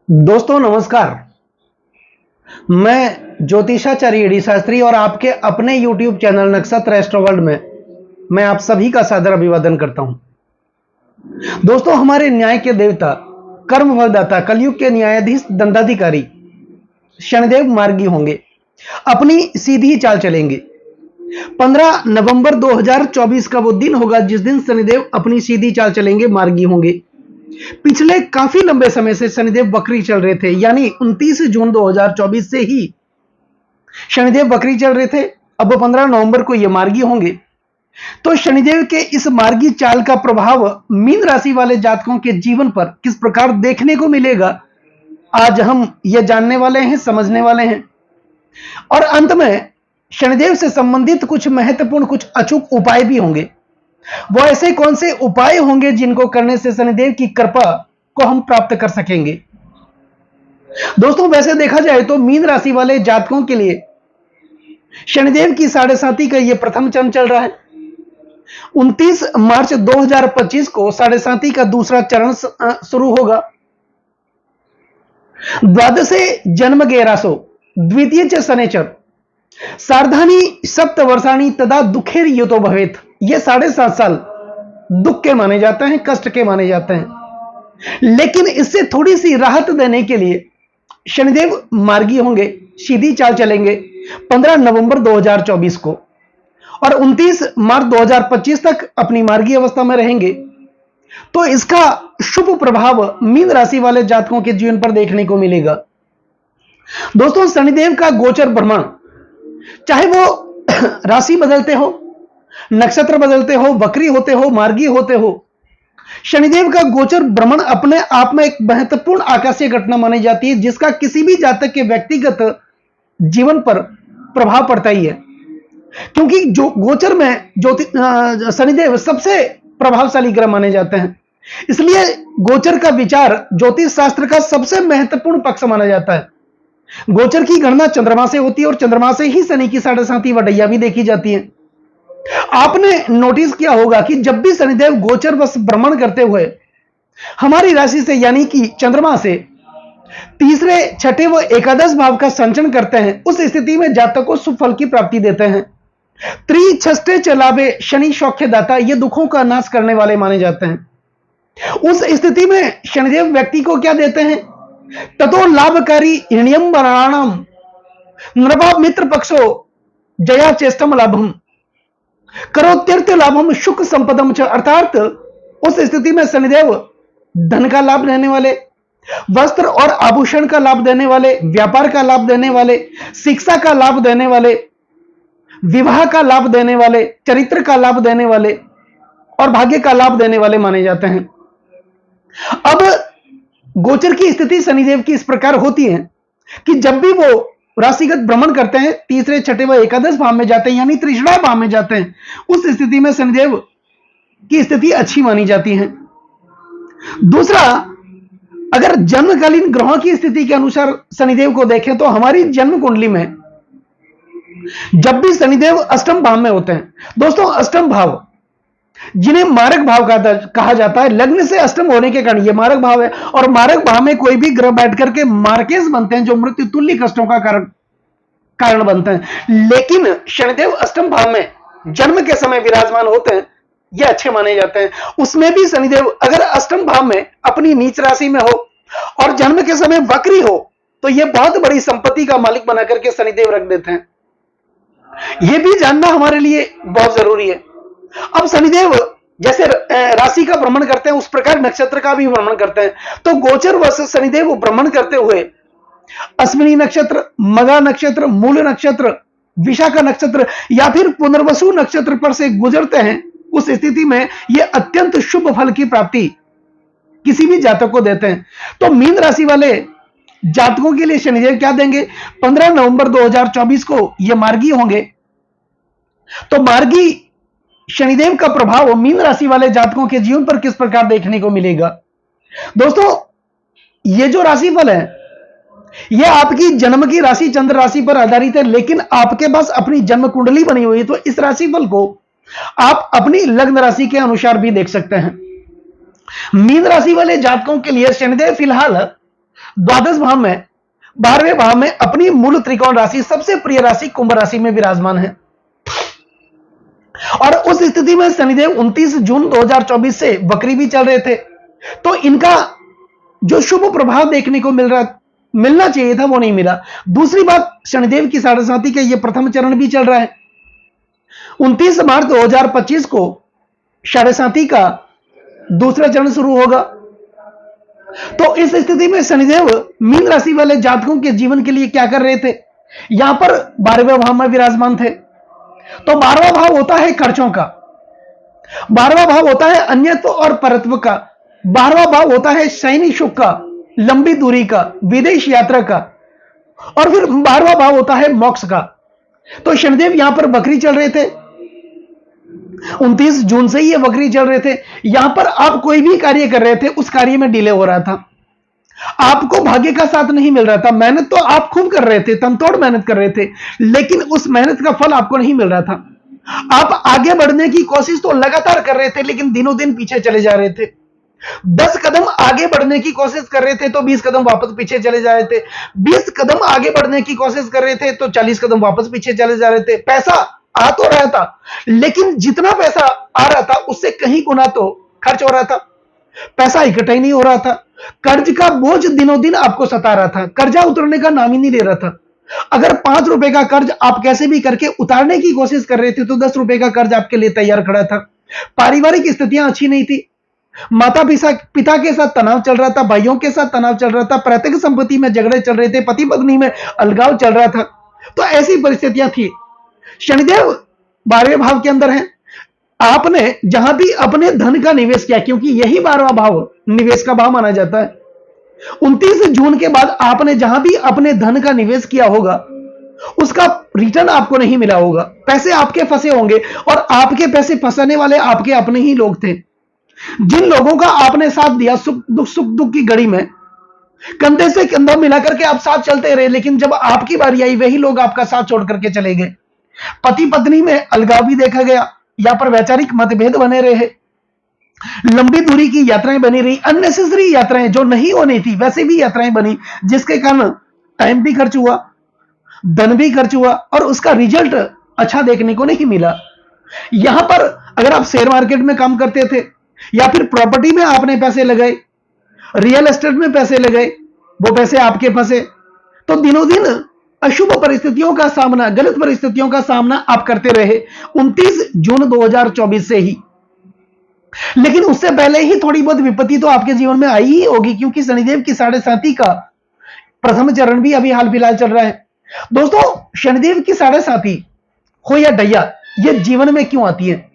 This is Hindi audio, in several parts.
दोस्तों नमस्कार। मैं ज्योतिषाचार्य डी शास्त्री और आपके अपने YouTube चैनल नक्षत्र एस्ट्रो वर्ल्ड में मैं आप सभी का सादर अभिवादन करता हूं। दोस्तों, हमारे न्याय के देवता, कर्म फलदाता, कलयुग के न्यायाधीश, दंडाधिकारी शनिदेव मार्गी होंगे, अपनी सीधी चाल चलेंगे। 15 नवंबर 2024 का वो दिन होगा जिस दिन शनिदेव अपनी सीधी चाल चलेंगे, मार्गी होंगे। पिछले काफी लंबे समय से शनिदेव वक्री चल रहे थे, यानी 29 जून 2024 से ही शनिदेव वक्री चल रहे थे। अब 15 नवंबर को ये मार्गी होंगे। तो शनिदेव के इस मार्गी चाल का प्रभाव मीन राशि वाले जातकों के जीवन पर किस प्रकार देखने को मिलेगा, आज हम ये जानने वाले हैं, समझने वाले हैं। और अंत में शनिदेव से संबंधित कुछ महत्वपूर्ण, कुछ अचूक उपाय भी होंगे। वो ऐसे कौन से उपाय होंगे जिनको करने से शनिदेव की कृपा को हम प्राप्त कर सकेंगे। दोस्तों, वैसे देखा जाए तो मीन राशि वाले जातकों के लिए शनिदेव की साढ़े साथी का यह प्रथम चरण चल रहा है। 29 मार्च 2025 को साढ़े साथी का दूसरा चरण शुरू होगा। द्वादशे जन्म गेरासो द्वितीय च शनेचर सार्धानी सप्त वर्षाणी तदा दुखेर युतो भवेत। ये 7.5 साल दुख के माने जाते हैं, कष्ट के माने जाते हैं। लेकिन इससे थोड़ी सी राहत देने के लिए शनिदेव मार्गी होंगे, सीधी चाल चलेंगे 15 नवंबर 2024 को और 29 मार्च 2025 तक अपनी मार्गी अवस्था में रहेंगे। तो इसका शुभ प्रभाव मीन राशि वाले जातकों के जीवन पर देखने को मिलेगा। दोस्तों, शनिदेव का गोचर भ्रमण, चाहे वो राशि बदलते हो, नक्षत्र बदलते हो, वक्री होते हो, मार्गी होते हो, शनिदेव का गोचर भ्रमण अपने आप में एक महत्वपूर्ण आकाशीय घटना मानी जाती है, जिसका किसी भी जातक के व्यक्तिगत जीवन पर प्रभाव पड़ता ही है। क्योंकि जो गोचर में शनिदेव सबसे प्रभावशाली ग्रह माने जाते हैं, इसलिए गोचर का विचार ज्योतिष शास्त्र का सबसे महत्वपूर्ण पक्ष माना जाता है। गोचर की गणना चंद्रमा से होती है और चंद्रमा से ही शनि की साढ़े साथी वडैया भी देखी जाती है। आपने नोटिस किया होगा कि जब भी शनिदेव गोचर बस भ्रमण करते हुए हमारी राशि से, यानी कि चंद्रमा से तीसरे, छठे व एकादश भाव का संचरण करते हैं, उस स्थिति में जातक को शुभ फल की प्राप्ति देते हैं। त्रिछष्टे चलावे शनि सौख्यदाता, ये दुखों का नाश करने वाले माने जाते हैं। उस स्थिति में शनिदेव व्यक्ति को क्या देते हैं? ततो लाभकारी हिण्यम वराणाम नृभा मित्र पक्षो जया चेष्टम लाभम करो तीर्थ लाभम सुख संपदम च। अर्थात उस स्थिति में शनिदेव धन का लाभ देने वाले, वस्त्र और आभूषण का लाभ देने वाले, व्यापार का लाभ देने वाले, शिक्षा का लाभ देने वाले, विवाह का लाभ देने वाले, चरित्र का लाभ देने वाले और भाग्य का लाभ देने वाले माने जाते हैं। अब गोचर की स्थिति शनिदेव की इस प्रकार होती है कि जब भी वो राशिगत भ्रमण करते हैं, तीसरे, छठे व एकादश भाव में जाते हैं, यानी त्रिषणा भाव में जाते हैं, उस स्थिति में शनिदेव की स्थिति अच्छी मानी जाती है। दूसरा, अगर जन्मकालीन ग्रहों की स्थिति के अनुसार शनिदेव को देखें तो हमारी जन्म कुंडली में जब भी शनिदेव अष्टम भाव में होते हैं, दोस्तों अष्टम भाव जिन्हें मारक भाव कहा जाता है, लग्न से अष्टम होने के कारण यह मारक भाव है। और मारक भाव में कोई भी ग्रह बैठ करके मार्केस बनते हैं, जो मृत्यु तुल्य कष्टों का कारण बनते हैं। लेकिन शनिदेव अष्टम भाव में जन्म के समय विराजमान होते हैं, यह अच्छे माने जाते हैं। उसमें भी शनिदेव अगर अष्टम भाव में अपनी नीच राशि में हो और जन्म के समय वक्री हो, तो यह बहुत बड़ी संपत्ति का मालिक बना करके शनिदेव रख देते हैं। यह भी जानना हमारे लिए बहुत जरूरी है। अब शनिदेव जैसे राशि का भ्रमण करते हैं, उस प्रकार नक्षत्र का भी भ्रमण करते हैं। तो गोचर वर्ष शनिदेव भ्रमण करते हुए अश्विनी नक्षत्र, मगा नक्षत्र, मूल नक्षत्र, विशाखा नक्षत्र या फिर पुनर्वसु नक्षत्र पर से गुजरते हैं, उस स्थिति में यह अत्यंत शुभ फल की प्राप्ति किसी भी जातक को देते हैं। तो मीन राशि वाले जातकों के लिए शनिदेव क्या देंगे? 15 नवंबर 2024 को यह मार्गी होंगे। तो मार्गी शनिदेव का प्रभाव मीन राशि वाले जातकों के जीवन पर किस प्रकार देखने को मिलेगा? दोस्तों, ये जो राशिफल है, यह आपकी जन्म की राशि चंद्र राशि पर आधारित है, लेकिन आपके पास अपनी जन्म कुंडली बनी हुई है, तो इस राशिफल को आप अपनी लग्न राशि के अनुसार भी देख सकते हैं। मीन राशि वाले जातकों के लिए शनिदेव फिलहाल द्वादश भाव में 12वें भाव में अपनी मूल त्रिकोण राशि सबसे प्रिय राशि कुंभ राशि में विराजमान है। और उस स्थिति में शनिदेव 29 जून 2024 से वक्री भी चल रहे थे, तो इनका जो शुभ प्रभाव देखने को मिलना चाहिए था वो नहीं मिला। दूसरी बात, शनिदेव की साढ़े साथी का ये प्रथम चरण भी चल रहा है। 29 मार्च 2025 को साढ़े साथी का दूसरा चरण शुरू होगा। तो इस स्थिति में शनिदेव मीन राशि वाले जातकों के जीवन के लिए क्या कर रहे थे? यहां पर 12वें भाव में विराजमान थे। तो 12वां भाव होता है खर्चों का, 12वां भाव होता है अन्यत्व और परत्व का, 12वां भाव होता है शयनी सुख का, लंबी दूरी का, विदेश यात्रा का, और फिर 12वां भाव होता है मोक्ष का। तो शनिदेव यहां पर वक्री चल रहे थे, 29 जून से ही ये वक्री चल रहे थे। यहां पर आप कोई भी कार्य कर रहे थे, उस कार्य में डिले हो रहा था, आपको भाग्य का साथ नहीं मिल रहा था। मेहनत तो आप खूब कर रहे थे, तनतोड़ मेहनत कर रहे थे, लेकिन उस मेहनत का फल आपको नहीं मिल रहा था। आप आगे बढ़ने की कोशिश तो लगातार कर रहे थे, लेकिन दिनों दिन पीछे चले जा रहे थे। 10 कदम आगे बढ़ने की कोशिश कर रहे थे तो 20 कदम वापस पीछे चले जा रहे थे, 20 कदम आगे बढ़ने की कोशिश कर रहे थे तो 40 कदम वापस पीछे चले जा रहे थे। पैसा आ तो रहा था, लेकिन जितना पैसा आ रहा था उससे कहीं गुना तो खर्च हो रहा था, पैसा इकट्ठा ही नहीं हो रहा था। कर्ज का बोझ दिनों दिन आपको सता रहा था, कर्जा उतरने का नाम ही नहीं ले रहा था। अगर 5 रुपए का कर्ज आप कैसे भी करके उतारने की कोशिश कर रहे थे तो 10 रुपए का कर्ज आपके लिए तैयार खड़ा था। पारिवारिक स्थितियां अच्छी नहीं थी, माता पिता के साथ तनाव चल रहा था, भाइयों के साथ तनाव चल रहा था, पैतृक संपत्ति में झगड़े चल रहे थे, पति पत्नी में अलगाव चल रहा था। तो ऐसी परिस्थितियां थी। शनिदेव 12वें भाव के अंदर है। आपने जहां भी अपने धन का निवेश किया, क्योंकि यही 12वां भाव निवेश का भाव माना जाता है, 29 जून के बाद आपने जहां भी अपने धन का निवेश किया होगा उसका रिटर्न आपको नहीं मिला होगा। पैसे आपके फंसे होंगे, और आपके पैसे फंसाने वाले आपके अपने ही लोग थे। जिन लोगों का आपने साथ दिया सुख दुख की घड़ी में, कंधे से कंधा मिलाकर के आप साथ चलते रहे, लेकिन जब आपकी बारी आई वही लोग आपका साथ छोड़ करके चले गए। पति पत्नी में अलगाव भी देखा गया, या पर वैचारिक मतभेद बने रहे, लंबी दूरी की यात्राएं बनी रही, अननेसेसरी यात्राएं जो नहीं होनी थी वैसे भी यात्राएं बनी, जिसके कारण टाइम भी खर्च हुआ, धन भी खर्च हुआ, और उसका रिजल्ट अच्छा देखने को नहीं मिला। यहां पर अगर आप शेयर मार्केट में काम करते थे, या फिर प्रॉपर्टी में आपने पैसे लगाए, रियल एस्टेट में पैसे लगाए, वो पैसे आपके फंसे, तो दिनों दिन अशुभ परिस्थितियों का सामना, गलत परिस्थितियों का सामना आप करते रहे 29 जून 2024 से ही। लेकिन उससे पहले ही थोड़ी बहुत विपत्ति तो आपके जीवन में आई ही होगी, क्योंकि शनिदेव की साढ़े साथी का प्रथम चरण भी अभी हाल फिलहाल चल रहा है। दोस्तों, शनिदेव की साढ़े साथी हो या ढैया, ये जीवन में क्यों आती है?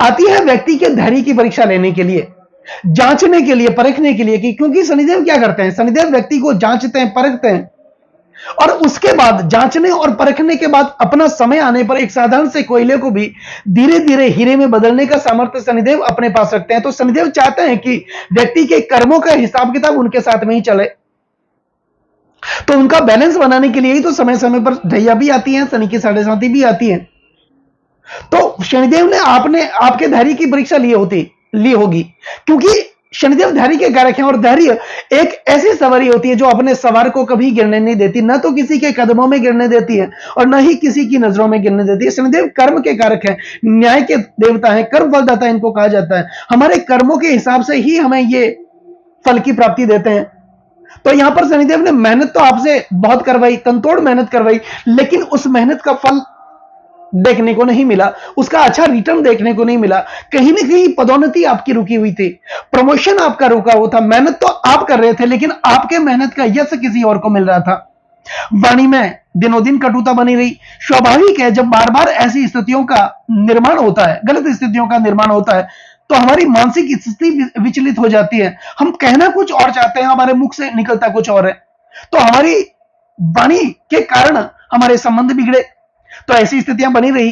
आती है व्यक्ति के धैर्य की परीक्षा लेने के लिए, जांचने के लिए, परखने के लिए, क्योंकि शनिदेव क्या करते हैं? शनिदेव व्यक्ति को जांचते हैं, परखते हैं, और उसके बाद जांचने और परखने के बाद अपना समय आने पर एक साधारण से कोयले को भी धीरे धीरे हीरे में बदलने का सामर्थ्य शनिदेव अपने पास रखते हैं। तो शनिदेव चाहते हैं कि व्यक्ति के कर्मों का हिसाब किताब उनके साथ में ही चले, तो उनका बैलेंस बनाने के लिए ही तो समय समय पर ढैया भी आती है, शनि की साढ़े साथी भी आती है। तो शनिदेव ने आपके धैर्य की परीक्षा ली होगी, क्योंकि शनिदेव धैर्य के कारक हैं, और धैर्य एक ऐसी सवारी होती है जो अपने सवार को कभी गिरने नहीं देती, न तो किसी के कदमों में गिरने देती है और न ही किसी की नजरों में गिरने देती है। शनिदेव कर्म के कारक हैं, न्याय के देवता हैं, कर्म फलदाता इनको कहा जाता है। हमारे कर्मों के हिसाब से ही हमें ये फल की प्राप्ति देते हैं। तो यहां पर शनिदेव ने मेहनत तो आपसे बहुत करवाई, तनतोड़ मेहनत करवाई, लेकिन उस मेहनत का फल देखने को नहीं मिला, उसका अच्छा रिटर्न देखने को नहीं मिला। कहीं ना कहीं पदोन्नति आपकी रुकी हुई थी, प्रमोशन आपका रुका हुआ था। मेहनत तो आप कर रहे थे, लेकिन आपके मेहनत का यश किसी और को मिल रहा था। वाणी में दिनों दिन कटुता बनी रही। स्वाभाविक है, जब बार बार ऐसी स्थितियों का निर्माण होता है, गलत स्थितियों का निर्माण होता है, तो हमारी मानसिक स्थिति विचलित हो जाती है। हम कहना कुछ और चाहते हैं, हमारे मुख से निकलता कुछ और है, तो हमारी वाणी के कारण हमारे संबंध बिगड़े। तो ऐसी स्थितियां बनी रही।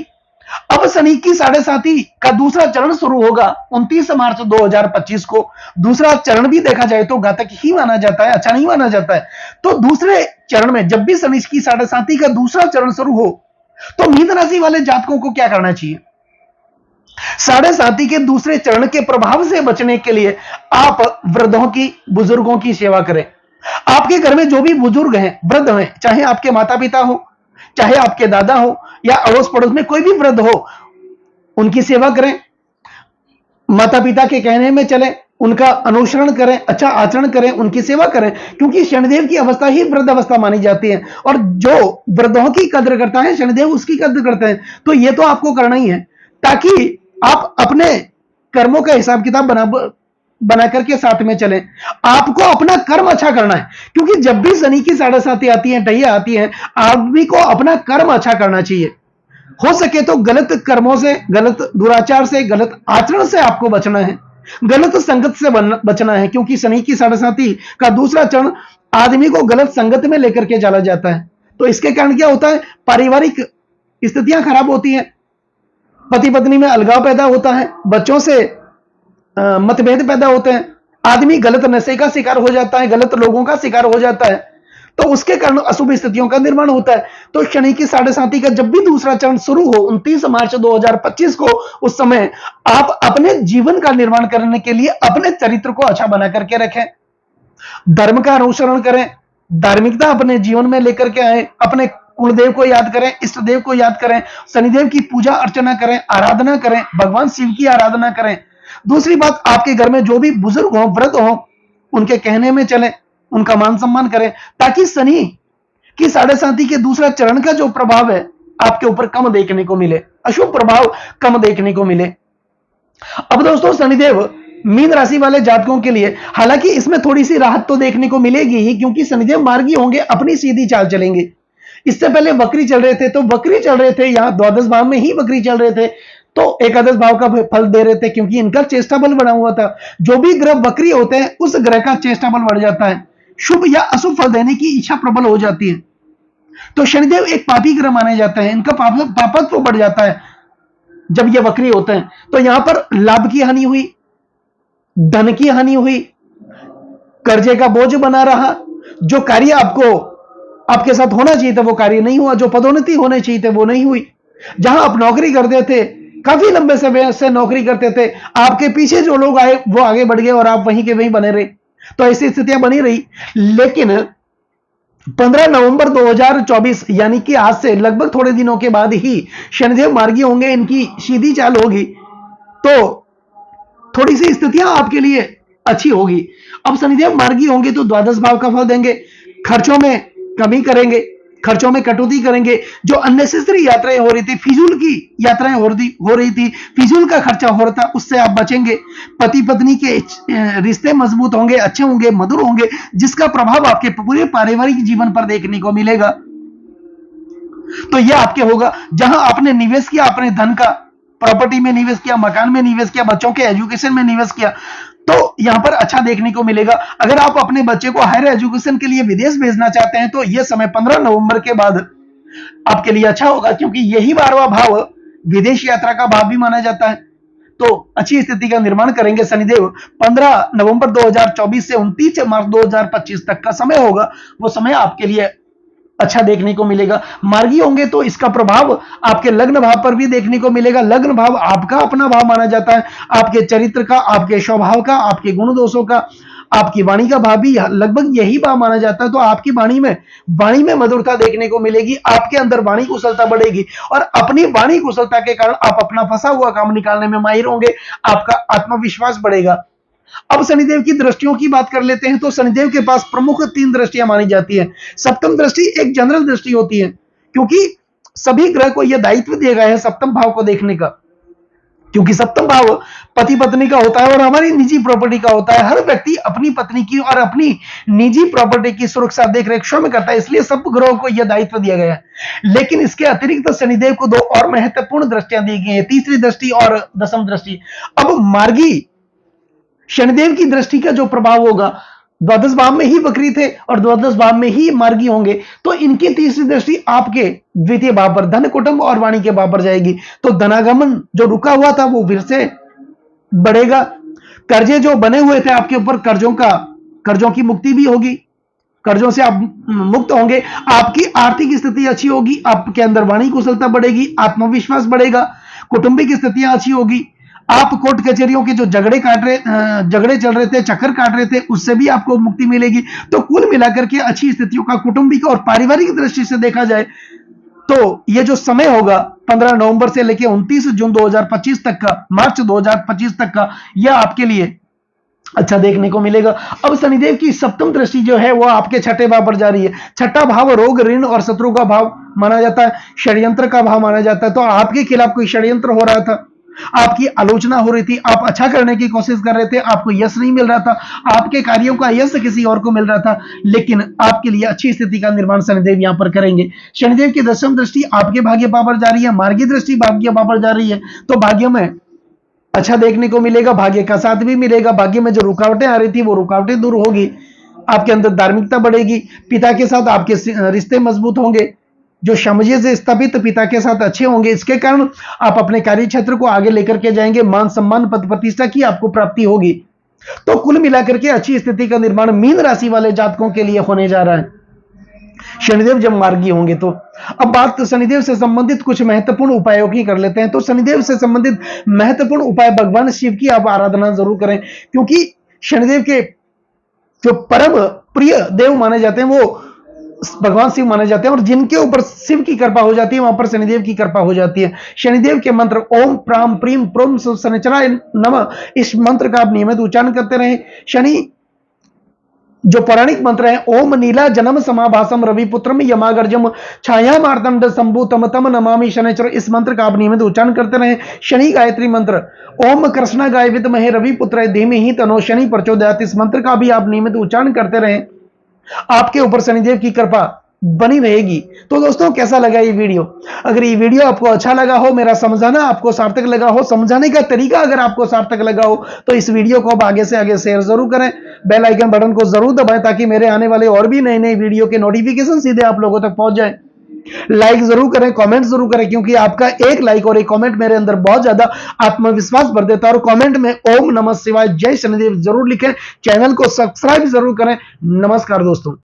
अब शनि की साढ़े साथी का दूसरा चरण शुरू होगा 29 मार्च 2025 को। दूसरा चरण भी देखा जाए तो घातक ही माना जाता है, अच्छा नहीं माना जाता है। तो दूसरे चरण में जब भी शनि की साढ़े साथी का दूसरा चरण शुरू हो, तो मीन राशि वाले जातकों को क्या करना चाहिए? साढ़े साथी के दूसरे चरण के प्रभाव से बचने के लिए आप वृद्धों की, बुजुर्गों की सेवा करें। आपके घर में जो भी बुजुर्ग हैं, वृद्ध हैं, चाहे आपके माता पिता हो, चाहे आपके दादा हो, या अड़ोस पड़ोस में कोई भी वृद्ध हो, उनकी सेवा करें, माता पिता के कहने में चलें, उनका अनुसरण करें, अच्छा आचरण करें, उनकी सेवा करें, क्योंकि शनिदेव की अवस्था ही वृद्ध अवस्था मानी जाती है, और जो वृद्धों की कद्र करता है शनिदेव उसकी कद्र करते हैं। तो ये तो आपको करना ही है, ताकि आप अपने कर्मों का हिसाब किताब बना करके साथ में चलें। आपको अपना कर्म अच्छा करना है, क्योंकि जब भी शनि की साढ़े साती आती है, टैया आती है, आदमी को अपना कर्म अच्छा करना चाहिए। हो सके तो गलत कर्मों से, गलत दुराचार से, गलत आचरण से आपको बचना है, गलत संगत से बचना है, क्योंकि शनि की साढ़े साती का दूसरा चरण आदमी को गलत संगत में लेकर के चला जाता है। तो इसके कारण क्या होता है, पारिवारिक स्थितियां खराब होती हैं, पति पत्नी में अलगाव पैदा होता है, बच्चों से मतभेद पैदा होते हैं, आदमी गलत नशे का शिकार हो जाता है, गलत लोगों का शिकार हो जाता है, तो उसके कारण अशुभ स्थितियों का निर्माण होता है। तो शनि की साढ़े साती का जब भी दूसरा चरण शुरू हो 29 मार्च 2025 को, उस समय आप अपने जीवन का निर्माण करने के लिए अपने चरित्र को अच्छा बना करके रखें, धर्म का अनुसरण करें, धार्मिकता अपने जीवन में लेकर के आए, अपने कुलदेव को याद करें, इष्ट देव को याद करें, शनिदेव की पूजा अर्चना करें, आराधना करें, भगवान शिव की आराधना करें। दूसरी बात, आपके घर में जो भी बुजुर्ग हो, वृद्ध हो, उनके कहने में चलें, उनका मान सम्मान करें, ताकि शनि की साढ़े साती के दूसरा चरण का जो प्रभाव है आपके ऊपर कम देखने को मिले, अशुभ प्रभाव कम देखने को मिले। अब दोस्तों, शनिदेव मीन राशि वाले जातकों के लिए हालांकि इसमें थोड़ी सी राहत तो देखने को मिलेगी ही, क्योंकि शनिदेव मार्गी होंगे, अपनी सीधी चाल चलेंगे। इससे पहले वक्री चल रहे थे, तो वक्री चल रहे थे, यहां द्वादश भाव में ही वक्री चल रहे थे, तो एकादश भाव का फल दे रहे थे, क्योंकि इनका चेष्टा बल बढ़ा हुआ था। जो भी ग्रह वक्री होते हैं उस ग्रह का चेष्टा बल बढ़ जाता है, शुभ या अशुभ फल देने की इच्छा प्रबल हो जाती है। तो शनिदेव एक पापी ग्रह माने जाते हैं, इनका पापत्व बढ़ जाता है जब ये वक्री होते हैं। तो यहां पर लाभ की हानि हुई, धन की हानि हुई, कर्जे का बोझ बना रहा, जो कार्य आपके साथ होना चाहिए था वो कार्य नहीं हुआ, जो पदोन्नति होनी चाहिए थे वो नहीं हुई। जहां आप नौकरी करते थे, काफी लंबे समय से नौकरी करते थे, आपके पीछे जो लोग आए वो आगे बढ़ गए और आप वहीं के वहीं बने रहे, तो ऐसी स्थितियां बनी रही। लेकिन 15 नवंबर 2024 यानी कि आज से लगभग थोड़े दिनों के बाद ही शनिदेव मार्गी होंगे, इनकी सीधी चाल होगी, तो थोड़ी सी स्थितियां आपके लिए अच्छी होगी। अब शनिदेव मार्गी होंगे तो द्वादश भाव का फल देंगे, खर्चों में कमी करेंगे, खर्चों में कटौती करेंगे। जो अननेसेसरी यात्राएं हो रही थी, फिजूल की यात्राएं हो रही थी, फिजूल का खर्चा हो रहा था, उससे आप बचेंगे। पति पत्नी के रिश्ते मजबूत होंगे, अच्छे होंगे, मधुर होंगे, जिसका प्रभाव आपके पूरे पारिवारिक जीवन पर देखने को मिलेगा। तो यह आपके होगा, जहां आपने निवेश किया, अपने धन का प्रॉपर्टी में निवेश किया, मकान में निवेश किया, बच्चों के एजुकेशन में निवेश किया, तो यहां पर अच्छा देखने को मिलेगा। अगर आप अपने बच्चे को हायर एजुकेशन के लिए विदेश भेजना चाहते हैं तो यह समय 15 नवंबर के बाद आपके लिए अच्छा होगा, क्योंकि यही 12वां भाव विदेश यात्रा का भाव भी माना जाता है। तो अच्छी स्थिति का निर्माण करेंगे शनिदेव। 15 नवंबर 2024 से 29 मार्च 2025 तक का समय होगा, वो समय आपके लिए अच्छा देखने को मिलेगा। मार्गी होंगे तो इसका प्रभाव आपके लग्न भाव पर भी देखने को मिलेगा। लग्न भाव आपका अपना भाव माना जाता है, आपके चरित्र का, आपके स्वभाव का, आपके गुण दोषों का, आपकी वाणी का भाव भी लगभग यही भाव माना जाता है। तो आपकी वाणी में मधुरता देखने को मिलेगी, आपके अंदर वाणी कुशलता बढ़ेगी, और अपनी वाणी कुशलता के कारण आप अपना फंसा हुआ काम निकालने में माहिर होंगे, आपका आत्मविश्वास बढ़ेगा। अब शनिदेव की दृष्टियों की बात कर लेते हैं। तो शनिदेव के पास प्रमुख 3 दृष्टियां मानी जाती है। सप्तम दृष्टि एक जनरल दृष्टि होती है, क्योंकि सभी ग्रह को यह दायित्व दिया गया है सप्तम भाव को देखने का, क्योंकि सप्तम भाव पति पत्नी का होता है और हमारी निजी प्रॉपर्टी का होता है। हर व्यक्ति अपनी पत्नी की और अपनी निजी प्रॉपर्टी की सुरक्षा देखरेख स्वयं करता है, इसलिए सब ग्रहों को यह दायित्व दिया गया है। लेकिन इसके अतिरिक्त शनिदेव को 2 और महत्वपूर्ण दृष्टियां दी गई है, तीसरी दृष्टि और दशम दृष्टि। अब मार्गी शनिदेव की दृष्टि का जो प्रभाव होगा, द्वादश भाव में ही वक्री थे और द्वादश भाव में ही मार्गी होंगे, तो इनकी तीसरी दृष्टि आपके द्वितीय भाव पर, धन कुटुंब और वाणी के भाव पर जाएगी। तो धनागमन जो रुका हुआ था वो फिर से बढ़ेगा। कर्जे जो बने हुए थे आपके ऊपर, कर्जों की मुक्ति भी होगी, कर्जों से आप मुक्त होंगे, आपकी आर्थिक स्थिति अच्छी होगी, आपके अंदर वाणी कुशलता बढ़ेगी, आत्मविश्वास बढ़ेगा, कौटुंबिक स्थितियां अच्छी होगी, आप कोर्ट कचहरियों के जो झगड़े चल रहे थे, चक्कर काट रहे थे, उससे भी आपको मुक्ति मिलेगी। तो कुल मिलाकर के अच्छी स्थितियों का कौटुंबिक और पारिवारिक दृष्टि से देखा जाए तो ये जो समय होगा 15 नवंबर से लेकर 29 जून 2025 तक का, मार्च 2025 तक का, यह आपके लिए अच्छा देखने को मिलेगा। अब शनिदेव की सप्तम दृष्टि जो है वो आपके छठे भाव पर जा रही है। छठा भाव रोग, ऋण और शत्रु का भाव माना जाता है, षड्यंत्र का भाव माना जाता है। तो आपके खिलाफ कोई षड्यंत्र हो रहा था, आपकी आलोचना हो रही थी, आप अच्छा करने की कोशिश कर रहे थे, आपको यश नहीं मिल रहा था, आपके कार्यों का यश किसी और को मिल रहा था, लेकिन आपके लिए अच्छी स्थिति का निर्माण शनिदेव यहां पर करेंगे। शनिदेव की दशम दृष्टि आपके भाग्य भाव पर जा रही है, मार्गी दृष्टि भाग्य भाव पर जा रही है। तो भाग्य में अच्छा देखने को मिलेगा, भाग्य का साथ भी मिलेगा। भाग्य में जो रुकावटें आ रही थी वो रुकावटें दूर होगी, आपके अंदर धार्मिकता बढ़ेगी, पिता के साथ आपके रिश्ते मजबूत होंगे, जो सामंजस्य से स्थापित पिता के साथ अच्छे होंगे। इसके कारण आप अपने कार्य क्षेत्र को आगे लेकर के जाएंगे, मान सम्मान पद प्रतिष्ठा की आपको प्राप्ति होगी। तो कुल मिलाकर के अच्छी स्थिति का निर्माण मीन राशि वाले जातकों के लिए होने जा रहा है शनिदेव जब मार्गी होंगे तो। अब बात शनिदेव से संबंधित कुछ महत्वपूर्ण उपायों की कर लेते हैं। तो शनिदेव से संबंधित महत्वपूर्ण उपाय, भगवान शिव की आप आराधना जरूर करें, क्योंकि शनिदेव के जो परम प्रिय देव माने जाते हैं वो भगवान शिव माने जाते हैं, और जिनके ऊपर शिव की कृपा हो जाती है वहां पर शनिदेव की कृपा हो जाती है। शनिदेव के मंत्र ओम प्राम प्रीम प्रोम शनिचराय नमः, इस मंत्र का आप नियमित उच्चारण करते रहें। शनि जो पौराणिक मंत्र है, ओम नीला जन्म समाभासम रविपुत्रम यमागर्जम छाया मार्तंड शंभुतम तम नमामि शनिचर, इस मंत्र का आप नियमित उच्चारण करते रहें। शनि गायत्री मंत्र ओम कृष्णा गाय विद्महे रविपुत्राय धीमहि तन्नो शनि प्रचोदयात्, इस मंत्र का भी आप नियमित उच्चारण करते रहें, आपके ऊपर शनिदेव की कृपा बनी रहेगी। तो दोस्तों कैसा लगा ये वीडियो? अगर ये वीडियो आपको अच्छा लगा हो, मेरा समझाना आपको सार्थक लगा हो, समझाने का तरीका अगर आपको सार्थक लगा हो, तो इस वीडियो को आप आगे से आगे शेयर जरूर करें, बेल आइकन बटन को जरूर दबाएं ताकि मेरे आने वाले और भी नए नए वीडियो के नोटिफिकेशन सीधे आप लोगों तक पहुंच जाए। लाइक जरूर करें, कमेंट जरूर करें, क्योंकि आपका एक लाइक और एक कमेंट मेरे अंदर बहुत ज्यादा आत्मविश्वास भर देता है। और कमेंट में ओम नमः शिवाय जय शनिदेव जरूर लिखें, चैनल को सब्सक्राइब जरूर करें। नमस्कार दोस्तों।